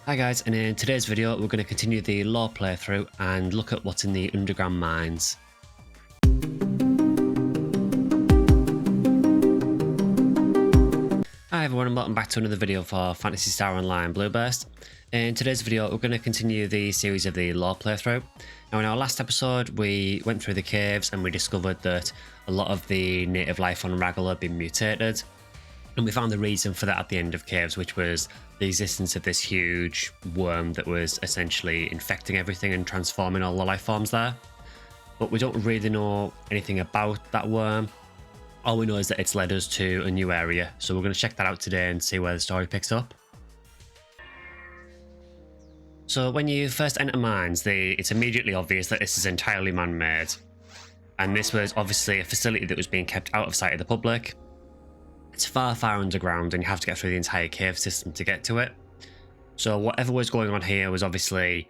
Hi guys, and in today's video we're going to continue the lore playthrough and look at what's in the underground mines. Hi everyone and welcome back to another video for Phantasy Star Online Blueburst. In today's video we're going to continue the series of the lore playthrough. Now in our last episode we went through the caves and we discovered that a lot of the native life on Ragol had been mutated. And we found the reason for that at the end of caves, which was the existence of this huge worm that was essentially infecting everything and transforming all the life forms there. But we don't really know anything about that worm. All we know is that it's led us to a new area, so we're going to check that out today and see where the story picks up. So when you first enter mines, it's immediately obvious that this is entirely man-made. And this was obviously a facility that was being kept out of sight of the public. It's far underground and you have to get through the entire cave system to get to it. So whatever was going on here was obviously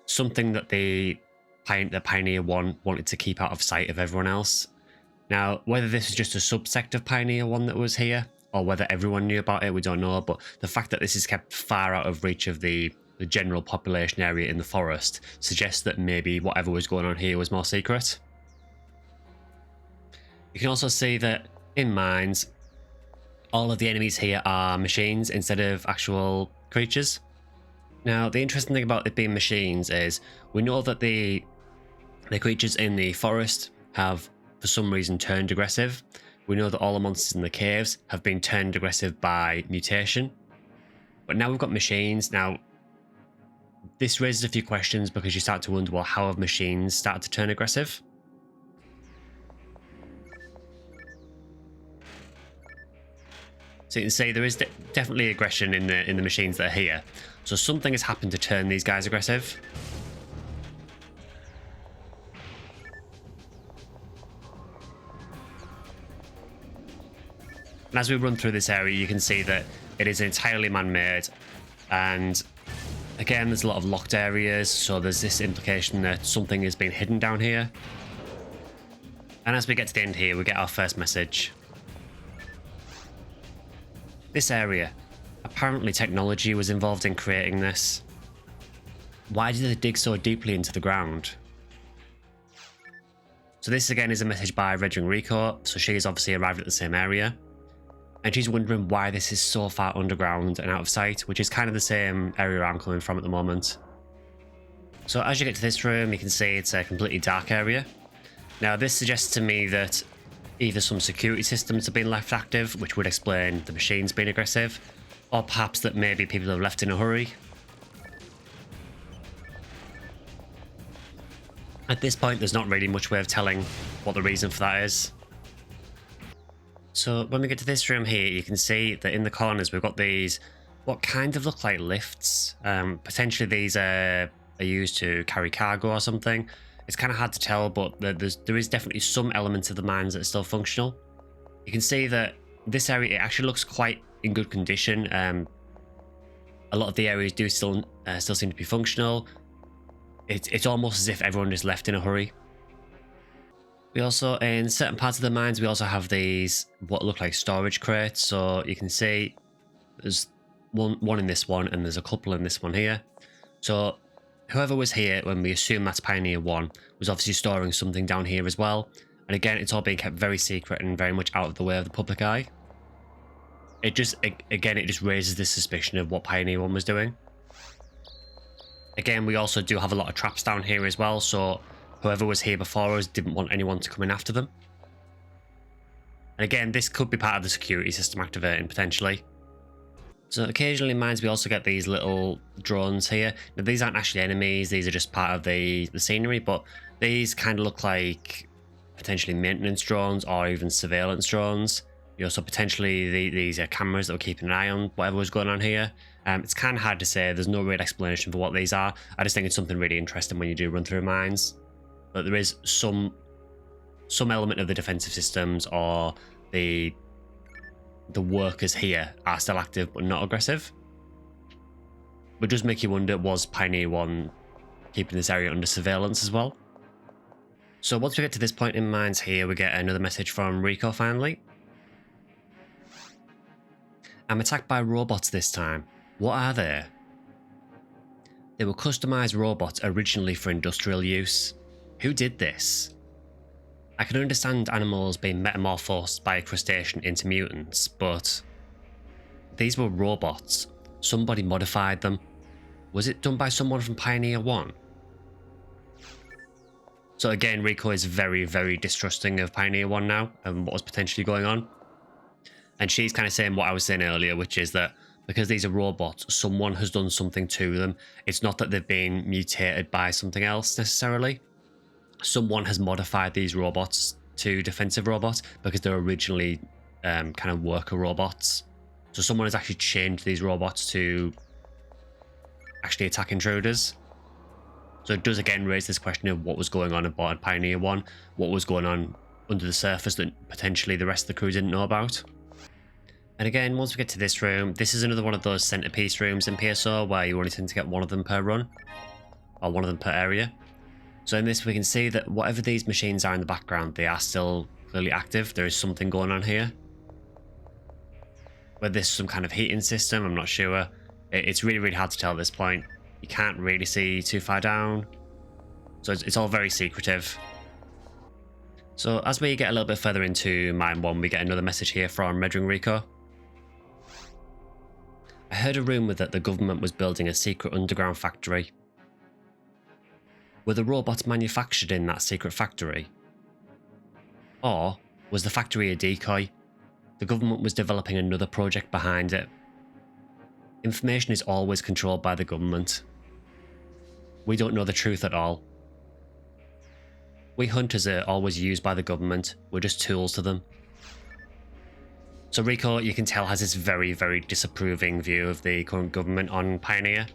something that the Pioneer 1 wanted to keep out of sight of everyone else. Now, whether this is just a subsect of Pioneer 1 that was here, or whether everyone knew about it, we don't know, but the fact that this is kept far out of reach of the general population area in the forest suggests that maybe whatever was going on here was more secret. You can also see that in mines, all of the enemies here are machines instead of actual creatures. Now, the interesting thing about it being machines is we know that the creatures in the forest have, for some reason, turned aggressive. We know that all the monsters in the caves have been turned aggressive by mutation. But now we've got machines. Now, this raises a few questions because you start to wonder, well, how have machines started to turn aggressive? So you can see there is definitely aggression in the machines that are here. So something has happened to turn these guys aggressive. And as we run through this area, you can see that it is entirely man-made. And again, there's a lot of locked areas. So there's this implication that something is being hidden down here. And as we get to the end here, we get our first message. This area. Apparently technology was involved in creating this. Why did they dig so deeply into the ground? So this again is a message by Red Ring Rico, so she has obviously arrived at the same area. And she's wondering why this is so far underground and out of sight, which is kind of the same area I'm coming from at the moment. So as you get to this room, you can see it's a completely dark area. Now this suggests to me that either some security systems have been left active, which would explain the machines being aggressive, or perhaps that maybe people have left in a hurry. At this point, there's not really much way of telling what the reason for that is. So when we get to this room here, you can see that in the corners we've got these, what kind of look like lifts. Potentially these are used to carry cargo or something. It's kind of hard to tell, but there is definitely some elements of the mines that are still functional. You can see that this area, it actually looks quite in good condition. A lot of the areas do still seem to be functional. It's almost as if everyone just left in a hurry. We also, in certain parts of the mines, we also have these, what look like storage crates. So you can see there's one in this one, and there's a couple in this one here. So whoever was here, when we assume that's Pioneer 1, was obviously storing something down here as well. And again, it's all being kept very secret and very much out of the way of the public eye. It just raises this suspicion of what Pioneer 1 was doing. Again, we also do have a lot of traps down here as well, so whoever was here before us didn't want anyone to come in after them. And again, this could be part of the security system activating, potentially. So occasionally in mines we also get these little drones here. Now these aren't actually enemies, these are just part of the scenery, but these kind of look like potentially maintenance drones or even surveillance drones. You know, so potentially these are cameras that were keeping an eye on whatever was going on here. It's kind of hard to say, there's no real explanation for what these are. I just think it's something really interesting when you do run through mines. But there is some element of the defensive systems or the workers here are still active but not aggressive. But does make you wonder, was Pioneer 1 keeping this area under surveillance as well? So once we get to this point in mines here, we get another message from Rico finally. I'm attacked by robots this time. What are they? They were customized robots originally for industrial use. Who did this? I can understand animals being metamorphosed by a crustacean into mutants, but these were robots. Somebody modified them. Was it done by someone from Pioneer 1? So again, Rico is very, very distrusting of Pioneer 1 now and what was potentially going on. And she's kind of saying what I was saying earlier, which is that because these are robots, someone has done something to them. It's not that they've been mutated by something else necessarily. Someone has modified these robots to defensive robots because they're originally kind of worker robots. So someone has actually changed these robots to actually attack intruders. So it does again raise this question of what was going on aboard Pioneer 1, what was going on under the surface that potentially the rest of the crew didn't know about. And again, once we get to this room, this is another one of those centerpiece rooms in PSO where you only tend to get one of them per run, or one of them per area. So in this we can see that whatever these machines are in the background, they are still clearly active. There is something going on here. Whether this is some kind of heating system, I'm not sure. It's really, really hard to tell at this point. You can't really see too far down. So it's all very secretive. So as we get a little bit further into Mine 1, we get another message here from Red Ring Rico. I heard a rumour that the government was building a secret underground factory. Were the robots manufactured in that secret factory? Or was the factory a decoy? The government was developing another project behind it. Information is always controlled by the government. We don't know the truth at all. We hunters are always used by the government. We're just tools to them. So Rico, you can tell, has this very, very disapproving view of the current government on Pioneer.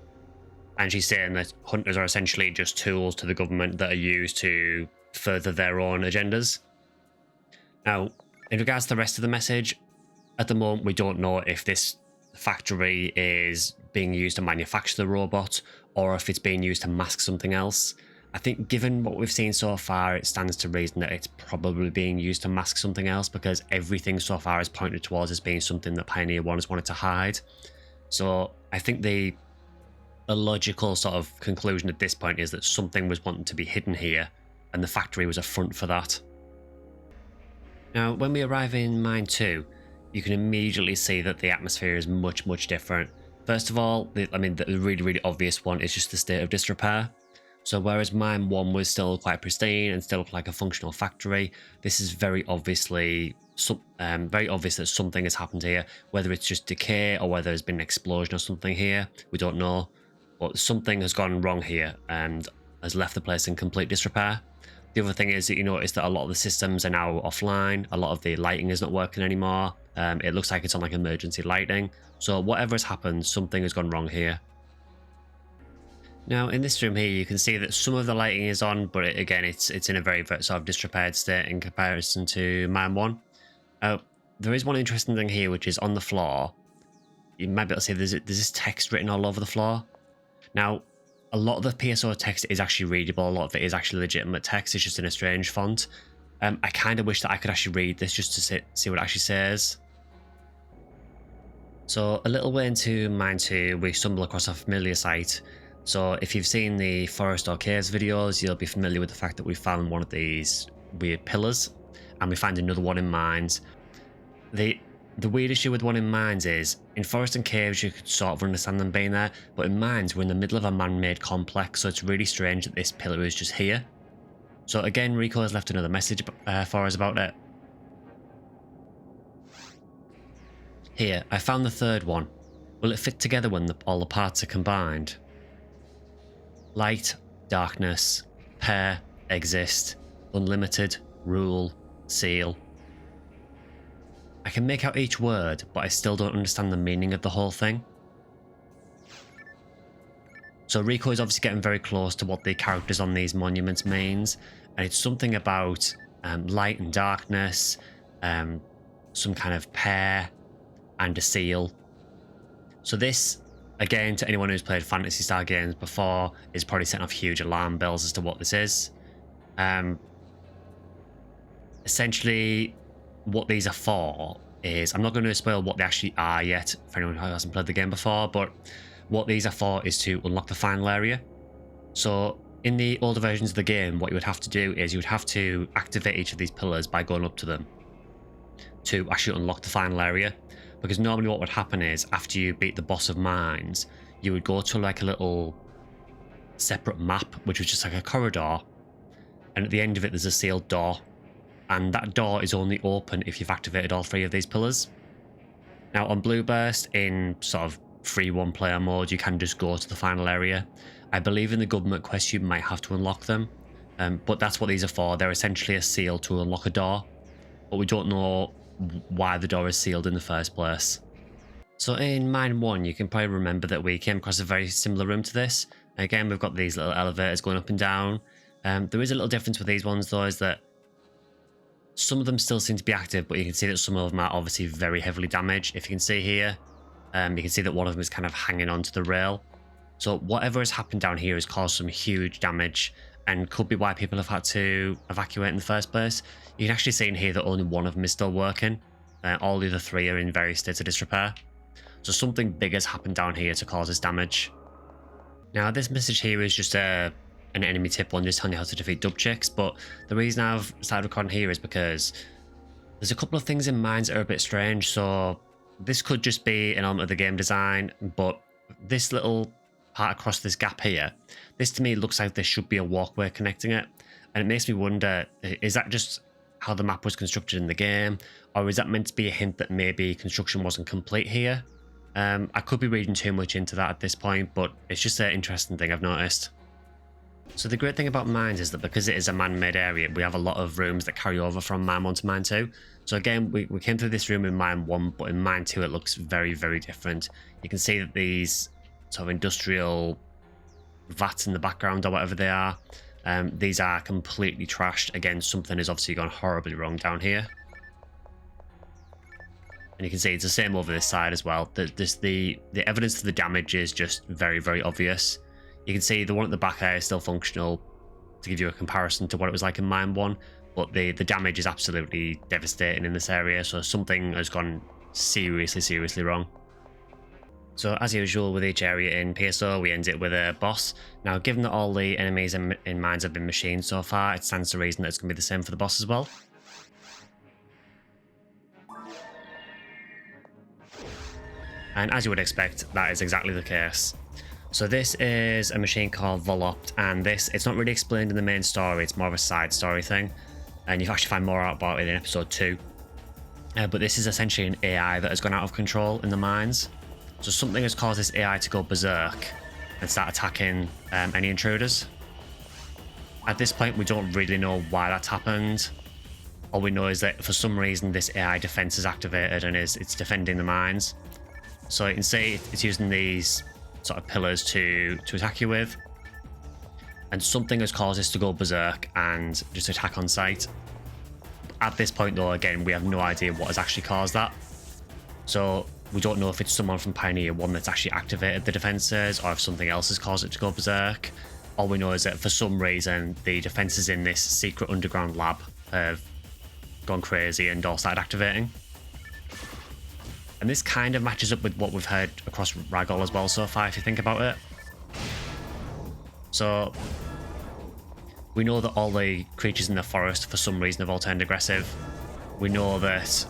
And she's saying that hunters are essentially just tools to the government that are used to further their own agendas. Now, in regards to the rest of the message, at the moment we don't know if this factory is being used to manufacture the robot or if it's being used to mask something else. I think given what we've seen so far, it stands to reason that it's probably being used to mask something else because everything so far is pointed towards as being something that Pioneer 1 has wanted to hide. So I think the logical sort of conclusion at this point is that something was wanting to be hidden here and the factory was a front for that. Now, when we arrive in Mine 2, you can immediately see that the atmosphere is much, much different. First of all, the really, really obvious one is just the state of disrepair. So whereas Mine 1 was still quite pristine and still looked like a functional factory, this is very obviously very obvious that something has happened here. Whether it's just decay or whether there's been an explosion or something here, we don't know. But something has gone wrong here and has left the place in complete disrepair. The other thing is that you notice that a lot of the systems are now offline. A lot of the lighting is not working anymore. It looks like it's on like emergency lighting. So whatever has happened, something has gone wrong here. Now in this room here, you can see that some of the lighting is on, but again, it's in a very sort of disrepaired state in comparison to Mine 1. There is one interesting thing here, which is on the floor. You might be able to see there's this text written all over the floor. Now, a lot of the PSO text is actually readable. A lot of it is actually legitimate text. It's just in a strange font. I kind of wish that I could actually read this just to see what it actually says. So a little way into Mine 2, we stumble across a familiar sight. So if you've seen the Forest or Caves videos, you'll be familiar with the fact that we found one of these weird pillars, and we find another one in Mines. The weird issue with one in Mines is, in Forest and Caves you could sort of understand them being there, but in Mines we're in the middle of a man-made complex, so it's really strange that this pillar is just here. So again, Rico has left another message for us about it. Here, I found the third one. Will it fit together when all the parts are combined? Light, darkness, pair, exist, unlimited, rule, seal. I can make out each word, but I still don't understand the meaning of the whole thing. So Rico is obviously getting very close to what the characters on these monuments means, and it's something about light and darkness, some kind of pair, and a seal. So this, again, to anyone who's played Phantasy Star games before, is probably setting off huge alarm bells as to what this is. Essentially, what these are for is, I'm not going to spoil what they actually are yet for anyone who hasn't played the game before, but what these are for is to unlock the final area. So in the older versions of the game, what you would have to do is you would have to activate each of these pillars by going up to them to actually unlock the final area. Because normally what would happen is after you beat the boss of mines, you would go to like a little separate map, which was just like a corridor. And at the end of it, there's a sealed door. And that door is only open if you've activated all 3 of these pillars. Now on Blue Burst, in sort of free one-player mode, you can just go to the final area. I believe in the government quest you might have to unlock them. But that's what these are for. They're essentially a seal to unlock a door. But we don't know why the door is sealed in the first place. So in Mine 1, you can probably remember that we came across a very similar room to this. Again, we've got these little elevators going up and down. There is a little difference with these ones though, is that some of them still seem to be active, but you can see that some of them are obviously very heavily damaged. If you can see here, you can see that one of them is kind of hanging onto the rail. So whatever has happened down here has caused some huge damage and could be why people have had to evacuate in the first place. You can actually see in here that only one of them is still working. All the other 3 are in various states of disrepair. So something big has happened down here to cause this damage. Now this message here is just an enemy tip one, just telling you how to defeat dub chicks, but the reason I've started recording here is because there's a couple of things in mines that are a bit strange. So this could just be an element of the game design, but this little part across this gap here, this to me looks like there should be a walkway connecting it, and it makes me wonder, is that just how the map was constructed in the game, or is that meant to be a hint that maybe construction wasn't complete here? I could be reading too much into that at this point, but it's just an interesting thing I've noticed. So the great thing about mines is that because it is a man-made area, we have a lot of rooms that carry over from Mine 1 to Mine 2. So again, we came through this room in Mine 1, but in Mine 2 it looks very, very different. You can see that these sort of industrial vats in the background or whatever they are, these are completely trashed. Again, something has obviously gone horribly wrong down here. And you can see it's the same over this side as well. The evidence of the damage is just very, very obvious. You can see the one at the back there is still functional to give you a comparison to what it was like in Mine 1, but the damage is absolutely devastating in this area, so something has gone seriously, seriously wrong. So as usual with each area in PSO, we end it with a boss. Now given that all the enemies in mines have been machined so far, it stands to reason that it's going to be the same for the boss as well. And as you would expect, that is exactly the case. So this is a machine called Volopt, and it's not really explained in the main story, it's more of a side story thing, and you can actually find more out about it in episode 2. But this is essentially an AI that has gone out of control in the mines. So something has caused this AI to go berserk and start attacking any intruders. At this point, we don't really know why that's happened. All we know is that for some reason this AI defense is activated and it's defending the mines. So you can see it's using these sort of pillars to attack you with, and something has caused this to go berserk and just attack on sight. At this point though, again, we have no idea what has actually caused that, so we don't know if it's someone from Pioneer 1 that's actually activated the defenses or if something else has caused it to go berserk. All we know is that for some reason the defenses in this secret underground lab have gone crazy and all started activating. And this kind of matches up with what we've heard across Ragol as well so far, if you think about it. So we know that all the creatures in the forest for some reason have all turned aggressive. We know that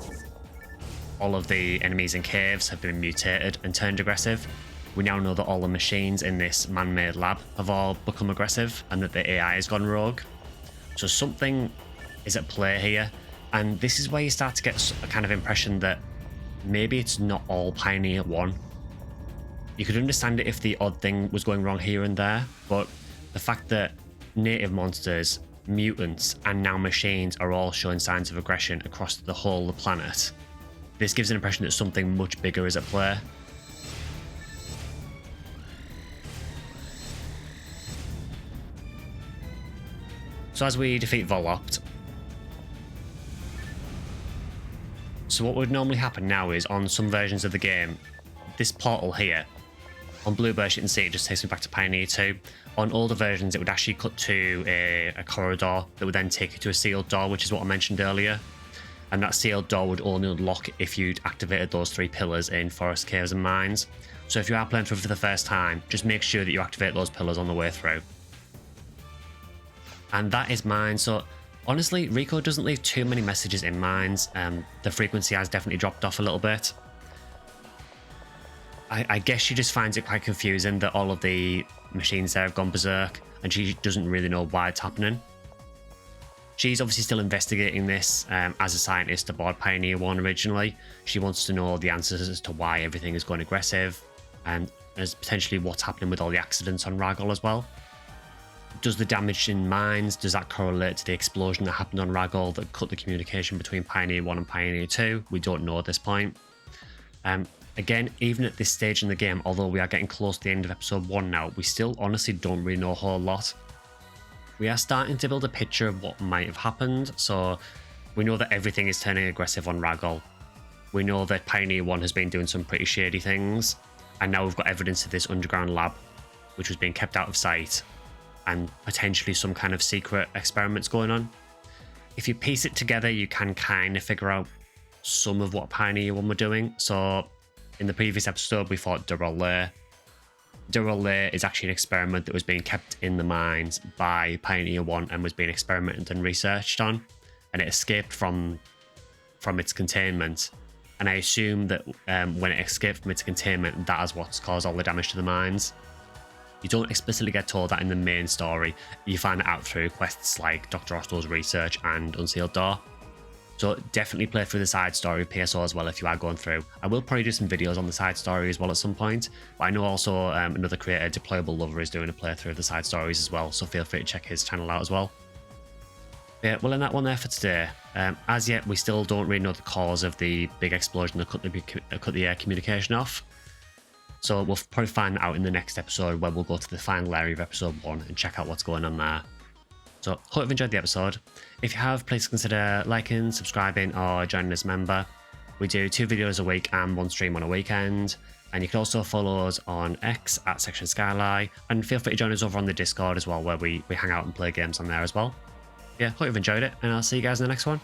all of the enemies in caves have been mutated and turned aggressive. We now know that all the machines in this man-made lab have all become aggressive and that the AI has gone rogue. So something is at play here. And this is where you start to get a kind of impression that maybe it's not all Pioneer 1. You could understand it if the odd thing was going wrong here and there, but the fact that native monsters, mutants, and now machines are all showing signs of aggression across the whole of the planet, this gives an impression that something much bigger is at play. So as we defeat Volopt, so what would normally happen now is on some versions of the game, this portal here, on Blue Burst you can see it just takes me back to Pioneer 2. On older versions it would actually cut to a corridor that would then take you to a sealed door, which is what I mentioned earlier. And that sealed door would only unlock if you'd activated those 3 pillars in forest, caves and mines. So if you are playing through for the first time, just make sure that you activate those pillars on the way through. And that is mine. So honestly, Rico doesn't leave too many messages in mines. The frequency has definitely dropped off a little bit. I guess she just finds it quite confusing that all of the machines there have gone berserk and she doesn't really know why it's happening. She's obviously still investigating this as a scientist aboard Pioneer 1 originally. She wants to know the answers as to why everything is going aggressive and as potentially what's happening with all the accidents on Ragol as well. Does the damage in mines, does that correlate to the explosion that happened on Ragol that cut the communication between Pioneer 1 and Pioneer 2? We don't know at this point. Again, even at this stage in the game, although we are getting close to the end of episode 1 now, we still honestly don't really know a whole lot. We are starting to build a picture of what might have happened, so we know that everything is turning aggressive on Ragol. We know that Pioneer 1 has been doing some pretty shady things, and now we've got evidence of this underground lab, which was being kept out of sight, and potentially some kind of secret experiments going on. If you piece it together, you can kind of figure out some of what Pioneer 1 were doing. So in the previous episode, we fought Durrell Lair. Durrell Lair is actually an experiment that was being kept in the mines by Pioneer 1 and was being experimented and researched on, and it escaped from its containment. And I assume that when it escaped from its containment, that is what's caused all the damage to the mines. You don't explicitly get told that in the main story. You find it out through quests like Dr. Osto's research and Unsealed Door. So definitely play through the side story PSO as well if you are going through. I will probably do some videos on the side story as well at some point. But I know also another creator, Deployable Lover, is doing a playthrough of the side stories as well. So feel free to check his channel out as well. Yeah, we'll end that one there for today. As yet, we still don't really know the cause of the big explosion that cut the air communication off. So we'll probably find out in the next episode where we'll go to the final area of episode 1 and check out what's going on there. So hope you've enjoyed the episode. If you have, please consider liking, subscribing or joining as a member. We do 2 videos a week and 1 stream on a weekend. And you can also follow us on X at Section Skyline, and feel free to join us over on the Discord as well, where we hang out and play games on there as well. Yeah, hope you've enjoyed it, and I'll see you guys in the next one.